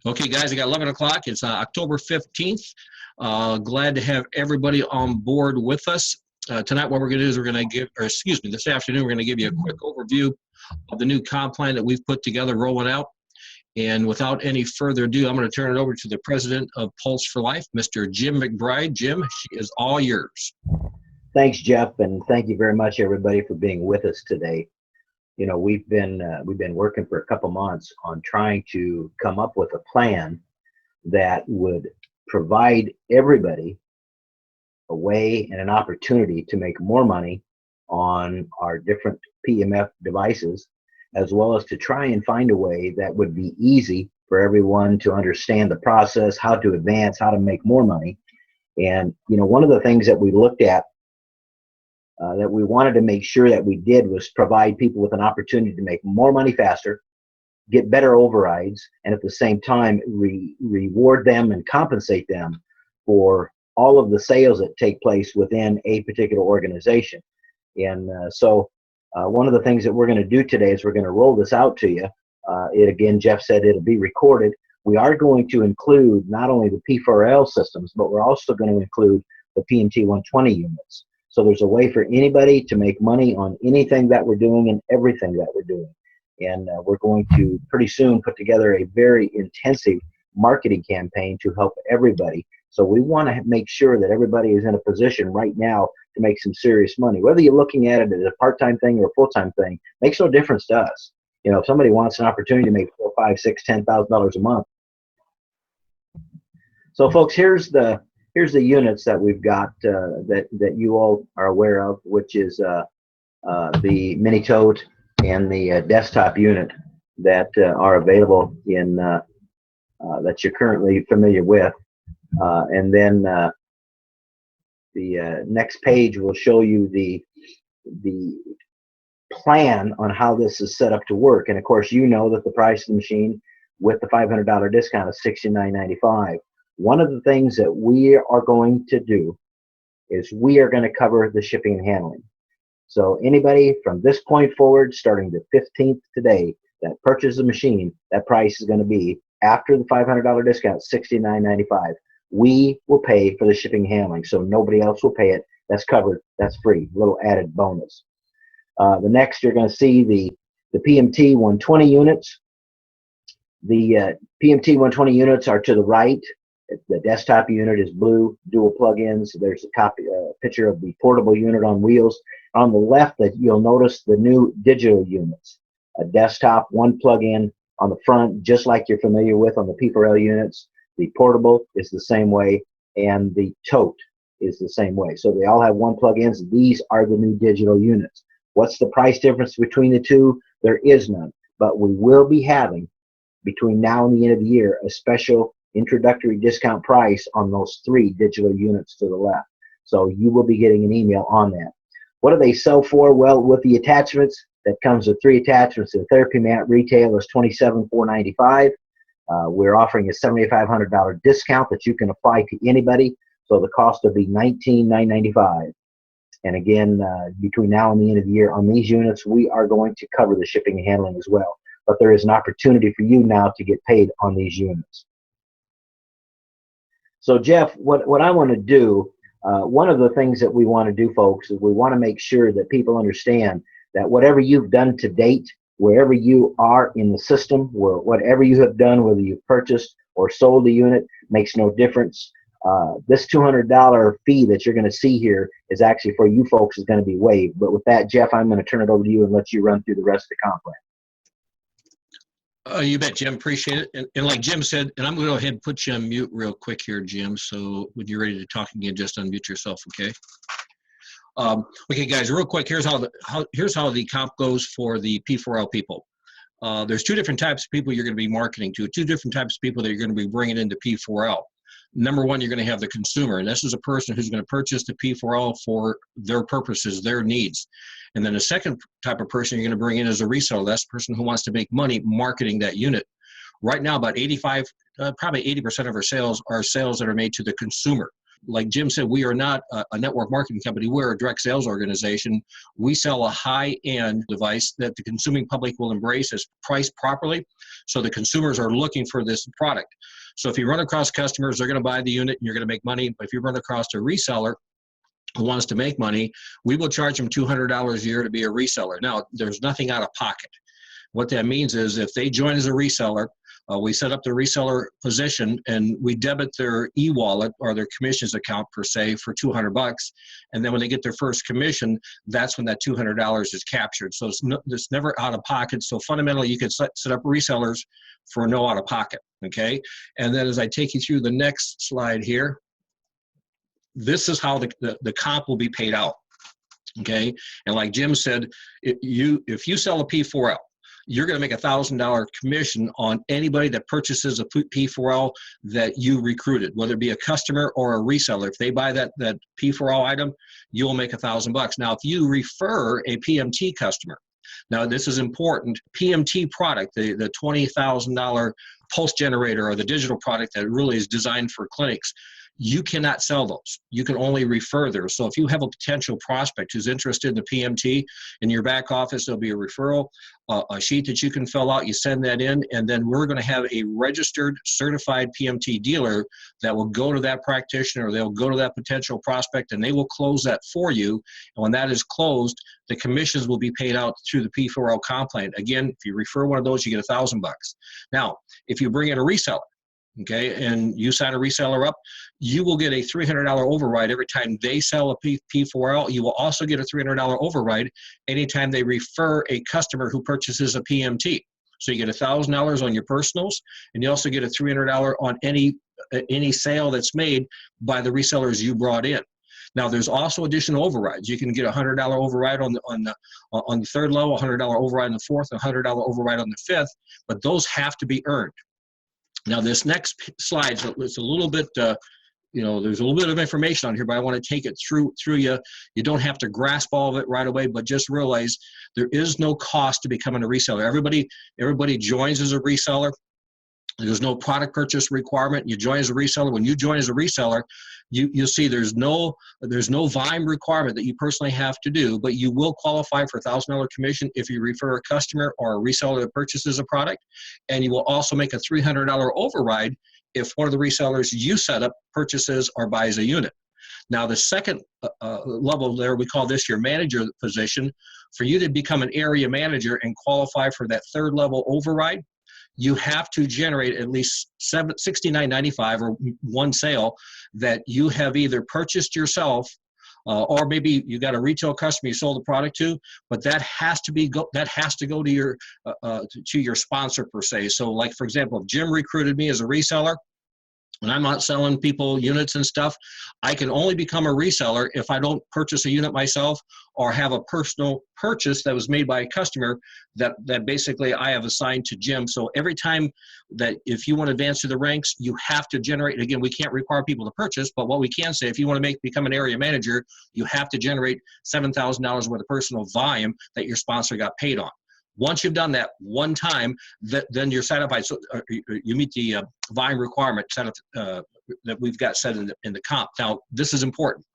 Okay, guys, I got 11 o'clock. It's October 15th. Glad to have everybody on board with us. Tonight, what we're going to do is this afternoon, we're going to give you a quick overview of the new comp plan that we've put together, rolling out. And without any further ado, I'm going to turn it over to the president of Pulse for Life, Mr. Jim McBride. Jim, she is all yours. Thanks, Jeff, and thank you very much, everybody, for being with us today. You know, we've been working for a couple months on trying to come up with a plan that would provide everybody a way and an opportunity to make more money on our different PMF devices, as well as to try and find a way that would be easy for everyone to understand the process, how to advance, how to make more money. And, you know, one of the things that we looked at that we wanted to make sure that we did was provide people with an opportunity to make more money faster, get better overrides, and at the same time reward them and compensate them for all of the sales that take place within a particular organization. And so one of the things that we're going to do today is we're going to roll this out to you. Again, Jeff said it'll be recorded. We are going to include not only the P4L systems, but we're also going to include the PMT 120 units. So there's a way for anybody to make money on anything that we're doing and everything that we're doing. And we're going to pretty soon put together a very intensive marketing campaign to help everybody. So we want to make sure that everybody is in a position right now to make some serious money. Whether you're looking at it as a part-time thing or a full-time thing, makes no difference to us. You know, if somebody wants an opportunity to make $4, $5, $6, $10,000 a month. So folks, here's the units that we've got that you all are aware of, which is the mini tote and the desktop unit that are available in that you're currently familiar with. And then the next page will show you the plan on how this is set up to work. And of course, you know that the price of the machine with the $500 discount is $69.95. One of the things that we are going to do is we are going to cover the shipping and handling. So anybody from this point forward, starting the 15th today, that purchases a machine, that price is going to be, after the $500 discount, $69.95. We will pay for the shipping and handling, so nobody else will pay it. That's covered. That's free. A little added bonus. The next, you're going to see the PMT 120 units. The PMT 120 units are to the right. The desktop unit is blue, dual plug-ins. There's a picture of the portable unit on wheels. On the left, that you'll notice the new digital units. A desktop, one plug-in on the front, just like you're familiar with on the P4L units. The portable is the same way, and the tote is the same way. So they all have one plug-ins. These are the new digital units. What's the price difference between the two? There is none, but we will be having, between now and the end of the year, a special introductory discount price on those 3 digital units to the left. So you will be getting an email on that. What do they sell for? Well, with the attachments, that comes with 3 attachments. The therapy mat retail is $27,495. We're offering a $7,500 discount that you can apply to anybody. So the cost will be $19,995. And again, between now and the end of the year on these units, we are going to cover the shipping and handling as well. But there is an opportunity for you now to get paid on these units. So Jeff, what I want to do, one of the things that we want to do, folks, is we want to make sure that people understand that whatever you've done to date, wherever you are in the system, whatever you have done, whether you've purchased or sold a unit, makes no difference. This $200 fee that you're going to see here is actually for you folks is going to be waived. But with that, Jeff, I'm going to turn it over to you and let you run through the rest of the comp plan. You bet, Jim. Appreciate it. And like Jim said, and I'm going to go ahead and put you on mute real quick here, Jim. So when you're ready to talk again, just unmute yourself, okay? Okay, guys, real quick, here's how the comp goes for the P4L people. There's 2 different types of people you're going to be marketing to, 2 different types of people that you're going to be bringing into P4L. Number one, you're going to have the consumer, and this is a person who's going to purchase the P4L for their purposes, their needs. And then the second type of person you're going to bring in is a reseller. That's the person who wants to make money marketing that unit. Right now, about 85, probably 80% of our sales are sales that are made to the consumer. like Jim said, we are not a network marketing company. We're a direct sales organization. We sell a high-end device that the consuming public will embrace, is priced properly, so the consumers are looking for this product. So if you run across customers, they're going to buy the unit and you're going to make money. But if you run across a reseller who wants to make money, we will charge them $200 a year to be a reseller. Now, there's nothing out of pocket. What that means is if they join as a reseller, we set up the reseller position and we debit their e-wallet or their commissions account per se for $200. And then when they get their first commission, that's when that $200 is captured. So it's never out of pocket. So fundamentally, you can set up resellers for no out of pocket. Okay. And then as I take you through the next slide here, this is how the comp will be paid out. Okay. And like Jim said, if you sell a P4L, you're going to make $1,000 commission on anybody that purchases a P4L that you recruited, whether it be a customer or a reseller. If they buy that P4L item, you'll make $1,000. Now, if you refer a PMT customer, now this is important, PMT product, the $20,000 pulse generator or the digital product that really is designed for clinics, you cannot sell those. You can only refer those. So if you have a potential prospect who's interested in the PMT, in your back office, there'll be a referral, a sheet that you can fill out, you send that in, and then we're going to have a registered, certified PMT dealer that will go to that practitioner, or they'll go to that potential prospect, and they will close that for you. And when that is closed, the commissions will be paid out through the P4L comp plan. Again, if you refer one of those, you get $1,000. Now, if you bring in a reseller, okay, and you sign a reseller up, you will get a $300 override every time they sell a P4L. You will also get a $300 override anytime they refer a customer who purchases a PMT. So you get $1,000 on your personals, and you also get a $300 on any sale that's made by the resellers you brought in. Now, there's also additional overrides. You can get a $100 override on the third level, a $100 override on the fourth, a $100 override on the fifth, but those have to be earned. Now, this next slide, so it's a little bit, there's a little bit of information on here, but I want to take it through you. You don't have to grasp all of it right away, but just realize there is no cost to becoming a reseller. Everybody joins as a reseller. There's no product purchase requirement. You join as a reseller. When you join as a reseller, you'll see there's no VIME requirement that you personally have to do, but you will qualify for $1,000 commission if you refer a customer or a reseller that purchases a product, and you will also make a $300 override if one of the resellers you set up purchases or buys a unit. Now, the second level there, we call this your manager position. For you to become an area manager and qualify for that third level override, you have to generate at least $69.95 or one sale that you have either purchased yourself or maybe you got a retail customer you sold the product to, but that has to go to your sponsor per se. So, like for example, if Jim recruited me as a reseller, and I'm not selling people units and stuff, I can only become a reseller if I don't purchase a unit myself or have a personal purchase that was made by a customer that basically I have assigned to Jim. So every time that if you want to advance through the ranks, you have to generate, again, we can't require people to purchase, but what we can say, if you want to become an area manager, you have to generate $7,000 worth of personal volume that your sponsor got paid on. Once you've done that one time, then you're satisfied. So you meet the volume requirement set up, that we've got set in the comp. Now, this is important.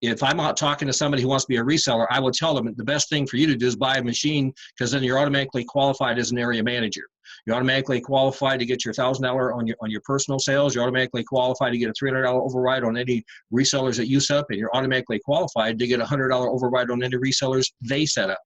If I'm out talking to somebody who wants to be a reseller, I will tell them the best thing for you to do is buy a machine, because then you're automatically qualified as an area manager. You're automatically qualified to get your $1,000 on your personal sales. You're automatically qualified to get a $300 override on any resellers that you set up, and you're automatically qualified to get a $100 override on any resellers they set up.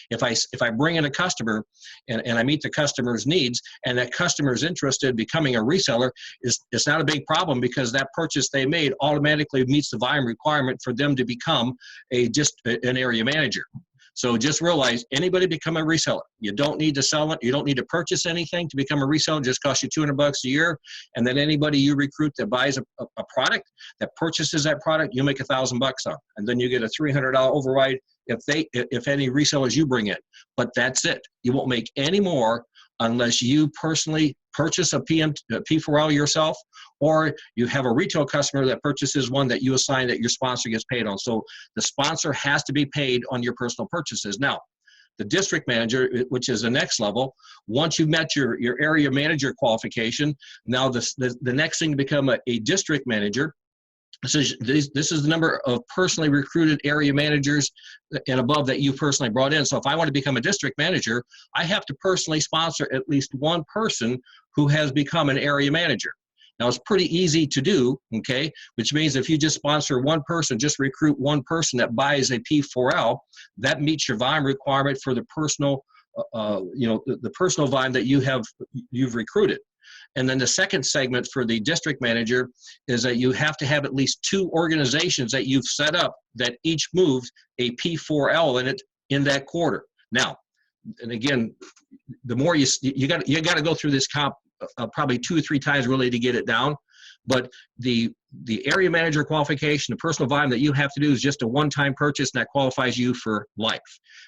If I bring in a customer and I meet the customer's needs, and that customer is interested in becoming a reseller, it's not a big problem, because that purchase they made automatically meets the volume requirement for them to become an area manager. So just realize, anybody become a reseller. You don't need to sell it. You don't need to purchase anything to become a reseller. It just costs you $200 a year. And then anybody you recruit that buys a product, that purchases that product, you make $1,000 on. And then you get a $300 override if any resellers you bring in. But that's it. You won't make any more unless you personally purchase a P4L yourself, or you have a retail customer that purchases one that you assign that your sponsor gets paid on. So the sponsor has to be paid on your personal purchases. Now, the district manager, which is the next level, once you've met your area manager qualification, now the next thing to become a district manager This is the number of personally recruited area managers and above that you personally brought in. So if I want to become a district manager, I have to personally sponsor at least one person who has become an area manager. Now, it's pretty easy to do, okay, which means if you just sponsor one person, just recruit one person that buys a P4L, that meets your volume requirement for the personal, the personal volume that you've recruited. And then the second segment for the district manager is that you have to have at least 2 organizations that you've set up that each moved a P4L in it in that quarter. Now, and again, the more you got to go through this comp probably 2 or 3 times really to get it down. But the area manager qualification, the personal volume that you have to do is just a one-time purchase, and that qualifies you for life.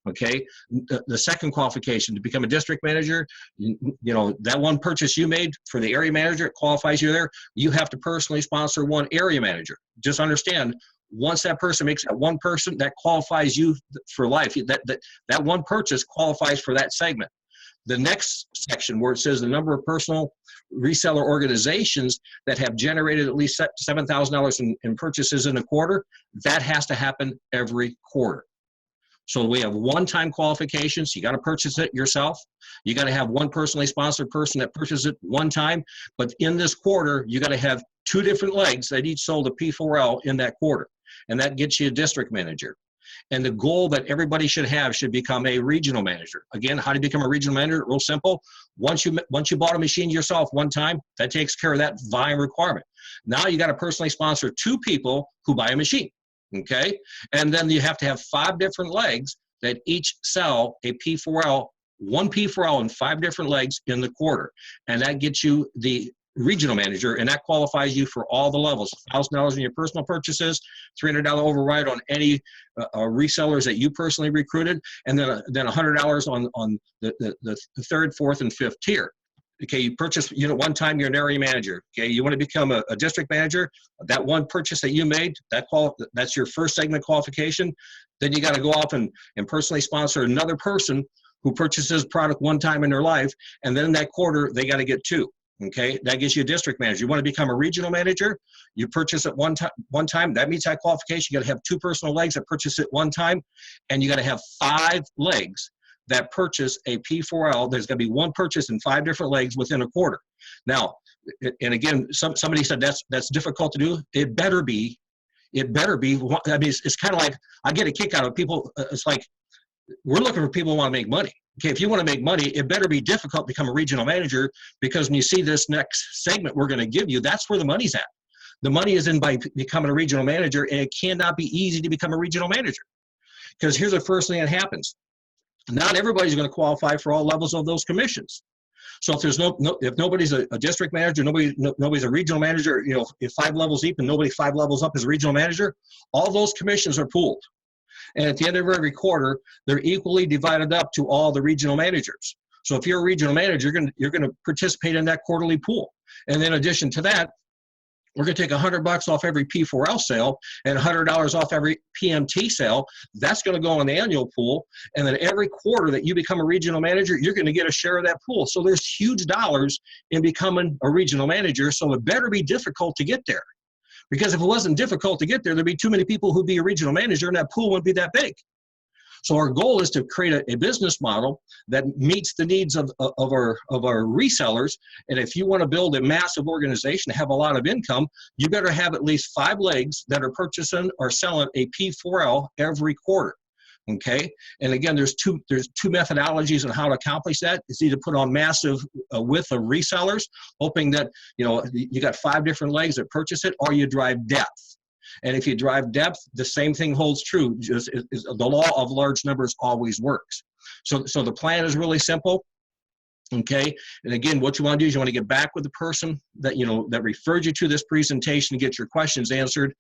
Okay. The second qualification to become a district manager, that one purchase you made for the area manager, it qualifies you there. You have to personally sponsor one area manager. Just understand, once that person makes that one person, that qualifies you for life. That one purchase qualifies for that segment. The next section where it says the number of personal reseller organizations that have generated at least $7,000 in purchases in a quarter, that has to happen every quarter. So we have one-time qualifications. You got to purchase it yourself. You got to have one personally sponsored person that purchases it one time. But in this quarter, you got to have 2 different legs that each sold a P4L in that quarter. And that gets you a district manager. And the goal that everybody should have should become a regional manager. Again, how to become a regional manager? Real simple. Once you bought a machine yourself one time, that takes care of that volume requirement. Now you got to personally sponsor 2 people who buy a machine. Okay, and then you have to have 5 different legs that each sell a P4L, one P4L in 5 different legs in the quarter, and that gets you the regional manager, and that qualifies you for all the levels. $1,000 in your personal purchases, $300 override on any resellers that you personally recruited, and then $100 on the 3rd, 4th, and 5th tier. Okay, you purchase one time, you're an area manager. Okay, you want to become a district manager, that one purchase that you made, that's your first segment qualification. Then you got to go off and personally sponsor another person who purchases product one time in their life, and then that quarter they got to get 2. Okay, that gives you a district manager. You want to become a regional manager, you purchase it one time, that meets that qualification. You got to have 2 personal legs that purchase it one time, and you got to have 5 legs that purchase a P4L. There's going to be one purchase in 5 different legs within a quarter. Now, and again, somebody said that's difficult to do. It better be. I mean, it's kind of like, I get a kick out of people. It's like, we're looking for people who want to make money. Okay, if you want to make money, it better be difficult to become a regional manager, because when you see this next segment we're going to give you, that's where the money's at. The money is in by becoming a regional manager, and it cannot be easy to become a regional manager. Because here's the first thing that happens. Not everybody's going to qualify for all levels of those commissions. So if there's if nobody's a district manager, nobody's a regional manager, if 5 levels deep and nobody 5 levels up is a regional manager, all those commissions are pooled. And at the end of every quarter, they're equally divided up to all the regional managers. So if you're a regional manager, you're going to participate in that quarterly pool. And in addition to that, we're going to take $100 off every P4L sale and $100 off every PMT sale. That's going to go in the annual pool. And then every quarter that you become a regional manager, you're going to get a share of that pool. So there's huge dollars in becoming a regional manager. So it better be difficult to get there. Because if it wasn't difficult to get there, there'd be too many people who'd be a regional manager, and that pool wouldn't be that big. So our goal is to create a business model that meets the needs of our resellers. And if you want to build a massive organization, have a lot of income, you better have at least 5 legs that are purchasing or selling a P4L every quarter. Okay, and again, there's two methodologies on how to accomplish that. It's either put on massive width of resellers, hoping that you got 5 different legs that purchase it, or you drive depth. And if you drive depth, the same thing holds true. Just the law of large numbers always works. So the plan is really simple. Okay, and again, what you want to do is you want to get back with the person that that referred you to this presentation to get your questions answered.